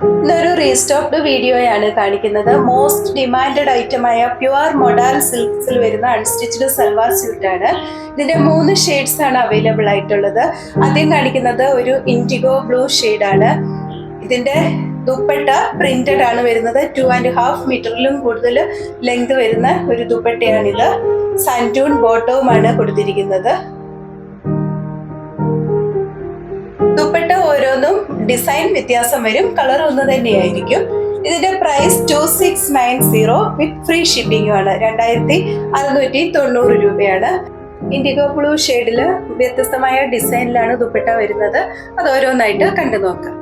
ഇന്നൊരു റീസ്റ്റോക്ഡ് വീഡിയോയാണ് കാണിക്കുന്നത്. മോസ്റ്റ് ഡിമാൻഡഡ് ഐറ്റമായ പ്യുവർ മൊഡാൽ സിൽക്സിൽ വരുന്ന അൺസ്റ്റിച്ച്ഡ് സൽവാർ സ്യൂട്ടാണ്. ഇതിന്റെ 3 ഷെയ്ഡ്സ് ആണ് അവൈലബിൾ ആയിട്ടുള്ളത്. ആദ്യം കാണിക്കുന്നത് ഒരു ഇൻഡിഗോ ബ്ലൂ ഷെയ്ഡാണ്. ഇതിന്റെ ദുപ്പട്ട പ്രിന്റഡ് ആണ് വരുന്നത്. 2.5 മീറ്ററിലും കൂടുതൽ ലെങ്ത് വരുന്ന ഒരു ദുപ്പട്ടയാണിത്. സാൻറ്റൂൺ ബോട്ടവുമാണ് കൊടുത്തിരിക്കുന്നത്. ദുപ്പട്ട ഓരോന്നും ഡിസൈൻ വ്യത്യാസം വരും, കളർ ഒന്ന് തന്നെയായിരിക്കും. ഇതിന്റെ പ്രൈസ് 2690 വിത്ത് ഫ്രീ ഷിപ്പിംഗ് ആണ്. 2690 രൂപയാണ്. ഇൻഡിഗോ ബ്ലൂ ഷെയ്ഡില് വ്യത്യസ്തമായ ഡിസൈനിലാണ് ദുപ്പട്ട വരുന്നത്. അത് ഓരോന്നായിട്ട് കണ്ടു നോക്കാം.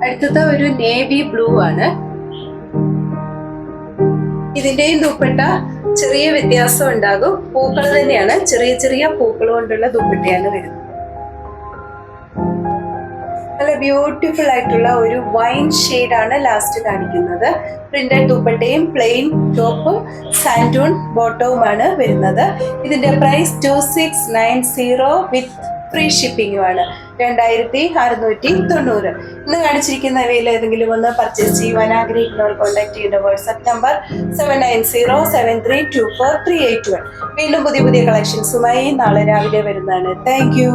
അടുത്തത് ഒരു നേവി ബ്ലൂ ആണ്. ഇതിന്റെയും ദുപ്പട്ട ചെറിയ വ്യത്യാസം ഉണ്ടാകും. പൂക്കൾ തന്നെയാണ്, ചെറിയ ചെറിയ പൂക്കൾ കൊണ്ടുള്ള ദുപ്പട്ടയാണ് വരുന്നത്. നല്ല ബ്യൂട്ടിഫുൾ ആയിട്ടുള്ള ഒരു വൈൻ ഷെയ്ഡാണ് ലാസ്റ്റ് കാണിക്കുന്നത്. പ്രിന്റഡ് ദുപ്പട്ടയും പ്ലെയിൻ ടോപ്പും സാൻറ്റൂൺ ബോട്ടവുമാണ് വരുന്നത്. ഇതിന്റെ പ്രൈസ് 2690 വിത്ത് ഫ്രീ ഷിപ്പിംഗുമാണ്. 2690. ഇന്ന് കാണിച്ചിരിക്കുന്നവയിൽ ഏതെങ്കിലും ഒന്ന് പർച്ചേസ് ചെയ്യുവാൻ ആഗ്രഹിക്കുന്നവർ കോൺടാക്ട് ചെയ്യേണ്ട വാട്സ്ആപ്പ് നമ്പർ 7907324381. വീണ്ടും പുതിയ കളക്ഷൻസുമായി നാളെ രാവിലെ വരുന്നതാണ്. Thank you.